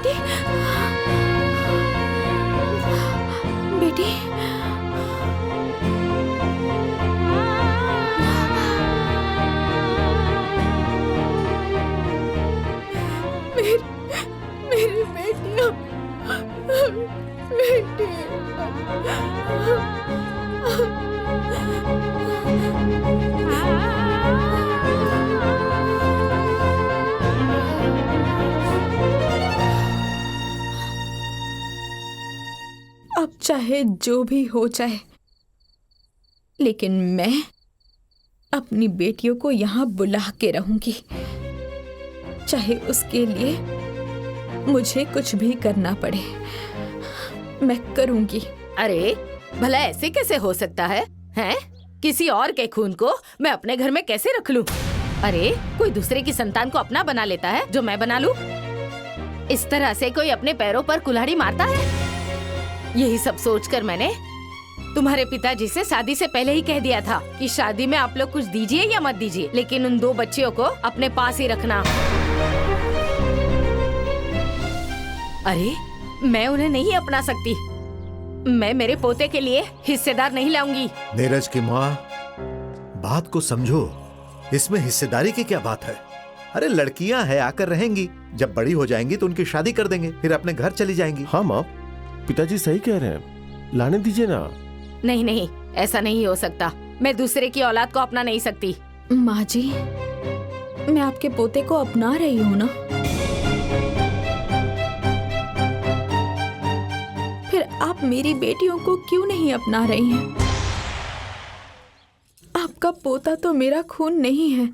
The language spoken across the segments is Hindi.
बेटी, बेटी, मेरी बेटियां, बेटी। अब चाहे जो भी हो जाए, लेकिन मैं अपनी बेटियों को यहाँ बुला के रहूंगी, चाहे उसके लिए मुझे कुछ भी करना पड़े, मैं करूंगी। अरे भला ऐसे कैसे हो सकता है? हैं? किसी और के खून को मैं अपने घर में कैसे रख लूं? अरे कोई दूसरे की संतान को अपना बना लेता है जो मैं बना लूं? इस तरह से कोई अपने पैरों पर कुल्हाड़ी मारता है? यही सब सोचकर मैंने तुम्हारे पिताजी से शादी से पहले ही कह दिया था कि शादी में आप लोग कुछ दीजिए या मत दीजिए, लेकिन उन 2 बच्चियों को अपने पास ही रखना। अरे मैं उन्हें नहीं अपना सकती, मैं मेरे पोते के लिए हिस्सेदार नहीं लाऊंगी। नीरज की माँ, बात को समझो, इसमें हिस्सेदारी की क्या बात है? अरे लड़कियां हैं, आकर रहेंगी, जब बड़ी हो जाएंगी तो उनकी शादी कर देंगे, फिर अपने घर चली जाएंगी। हाँ माँ, पिताजी सही कह रहे हैं, लाने दीजिए ना। नहीं नहीं, ऐसा नहीं हो सकता, मैं दूसरे की औलाद को अपना नहीं सकती। माँ जी, मैं आपके पोते को अपना रही हूँ ना, फिर आप मेरी बेटियों को क्यों नहीं अपना रही हैं? आपका पोता तो मेरा खून नहीं है,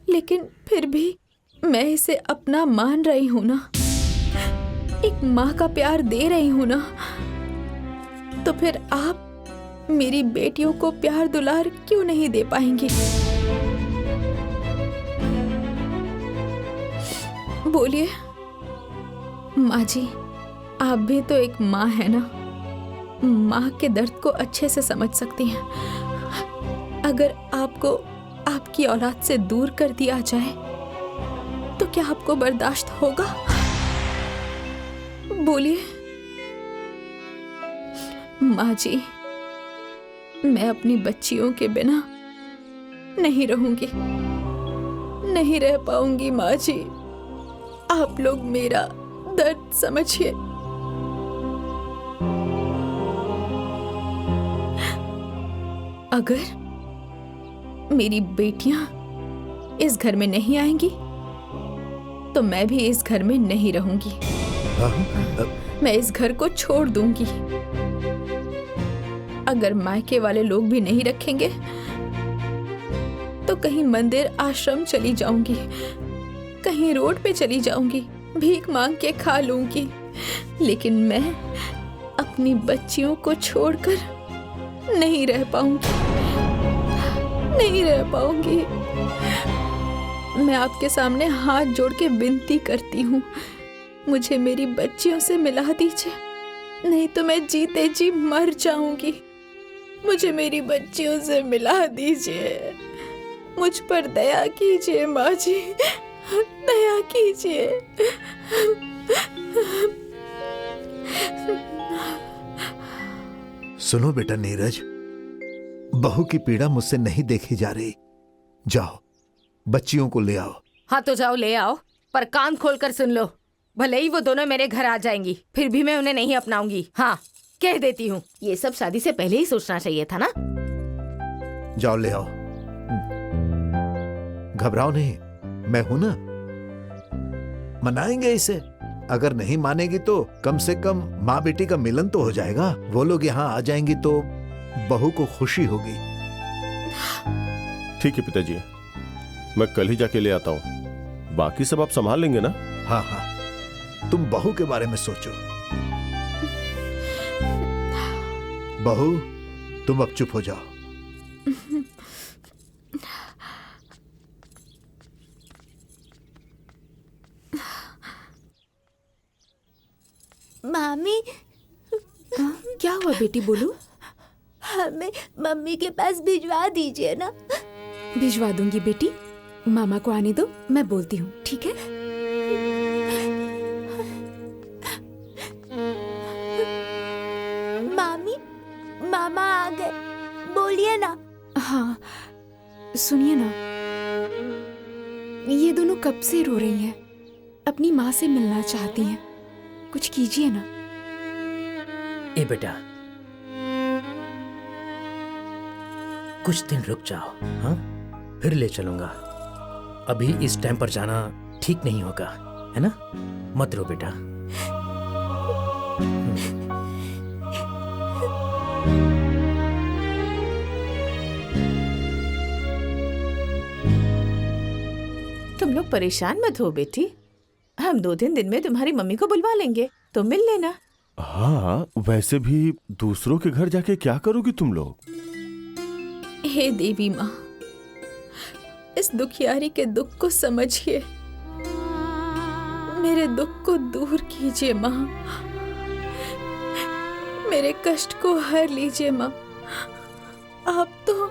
लेकिन फिर भी मैं इसे अपना मान रही हूँ ना, एक माँ का प्यार दे रही हूँ ना, तो फिर आप मेरी बेटियों को प्यार दुलार क्यों नहीं दे पाएंगी? बोलिए माँ जी, आप भी तो एक माँ है ना, माँ के दर्द को अच्छे से समझ सकती हैं। अगर आपको आपकी औलाद से दूर कर दिया जाए तो क्या आपको बर्दाश्त होगा? बोलिए माँ जी, मैं अपनी बच्चियों के बिना नहीं रहूंगी, नहीं रह पाऊंगी माँ जी, आप लोग मेरा दर्द समझिए। अगर मेरी बेटियां इस घर में नहीं आएंगी तो मैं भी इस घर में नहीं रहूंगी, मैं इस घर को छोड़ दूंगी। अगर मायके वाले लोग भी नहीं रखेंगे तो कहीं मंदिर आश्रम चली जाऊंगी, कहीं रोड पे चली जाऊंगी, भीख मांग के खा लूंगी, लेकिन मैं अपनी बच्चियों को छोड़कर नहीं रह पाऊंगी, नहीं रह पाऊंगी। मैं आपके सामने हाथ जोड़ के विनती करती हूँ, मुझे मेरी बच्चियों से मिला दीजिए, नहीं तो मैं जीते जी मर जाऊंगी। मुझे मेरी बच्चियों से मिला दीजिए, मुझ पर दया कीजिए माँ जी, दया कीजिए। सुनो बेटा नीरज, बहू की पीड़ा मुझसे नहीं देखी जा रही, जाओ बच्चियों को ले आओ। हाँ तो जाओ ले आओ, पर कान खोलकर सुन लो, भले ही वो दोनों मेरे घर आ जाएंगी, फिर भी मैं उन्हें नहीं अपनाऊंगी। हाँ कह देती हूँ, ये सब शादी से पहले ही सोचना चाहिए था ना। जाओ ले आओ, घबराओ नहीं, मैं हूं ना, मनाएंगे इसे। अगर नहीं मानेगी तो कम से कम माँ बेटी का मिलन तो हो जाएगा, वो लोग यहाँ आ जाएंगी तो बहू को खुशी होगी। ठीक है पिताजी, मैं कल ही जाके ले आता हूँ, बाकी सब आप संभाल लेंगे ना? हाँ हाँ, तुम बहू के बारे में सोचो। बहू तुम अब चुप हो जाओ। मामी, क्या हुआ बेटी, बोलो। हमें मम्मी के पास भिजवा दीजिए ना। भिजवा दूंगी बेटी, मामा को आने दो, मैं बोलती हूँ, ठीक है? सुनिए ना, ये दोनों कब से रो रही हैं, अपनी माँ से मिलना चाहती हैं, कुछ कीजिए ना। ए बेटा, कुछ दिन रुक जाओ, हाँ? फिर ले चलूंगा। अभी इस टाइम पर जाना ठीक नहीं होगा, है ना? मत रो बेटा। तुम लोग परेशान मत हो बेटी, हम 2-3 दिन में तुम्हारी मम्मी को बुलवा लेंगे, तुम मिल लेना। हाँ, वैसे भी दूसरों के घर जाके क्या करोगी तुम लोग? हे देवी माँ, इस दुखियारी के दुख को समझिए, मेरे दुख को दूर कीजिए माँ, मेरे कष्ट को हर लीजिए माँ। आप तो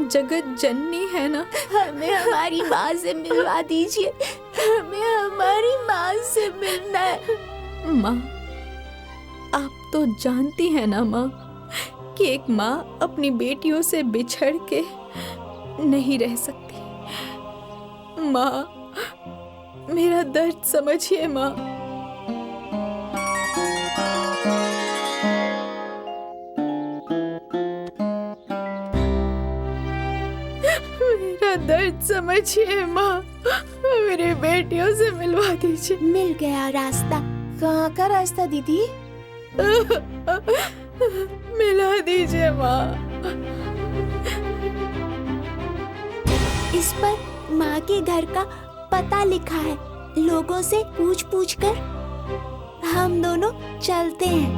जगत जननी है ना। हमें हमारी माँ से मिलवा दीजिए, हमें हमारी माँ से मिलना है। माँ, आप तो जानती हैं ना माँ कि एक माँ अपनी बेटियों से बिछड़ के नहीं रह सकती। माँ, मेरा दर्द समझिए माँ। मेरा दर्द समझिए माँ, मेरी बेटियों से मिलवा दीजिए। मिल गया रास्ता। कहाँ का रास्ता दीदी? मिला दीजिए माँ। इस पर माँ के घर का पता लिखा है, लोगों से पूछ पूछ कर हम दोनों चलते हैं।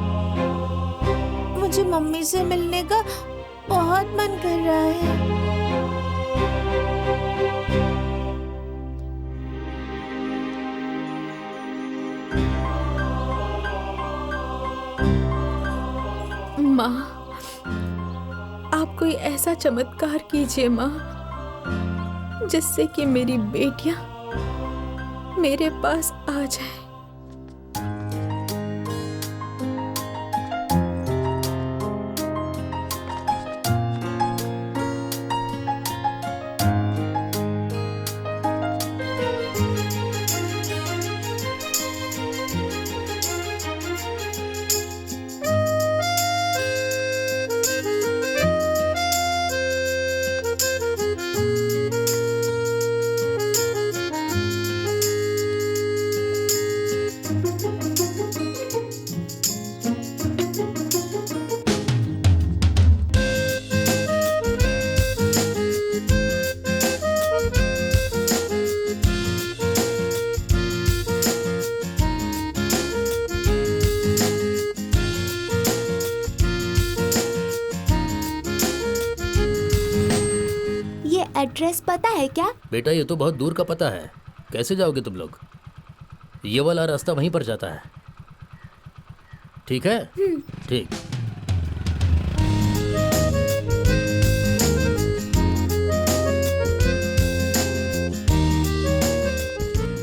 मुझे मम्मी से मिलने का बहुत मन कर रहा है। माँ, आप कोई ऐसा चमत्कार कीजिए माँ, जिससे कि मेरी बेटियां मेरे पास आ जाए। एड्रेस पता है क्या? बेटा, ये तो बहुत दूर का पता है, कैसे जाओगे तुम लोग? ये वाला रास्ता वहीं पर जाता है, ठीक है? ठीक।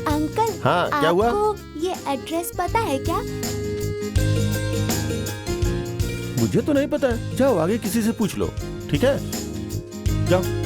अंकल, हाँ, क्या हुआ? आपको ये एड्रेस पता है क्या? मुझे तो नहीं पता, जाओ आगे किसी से पूछ लो, ठीक है? जाओ।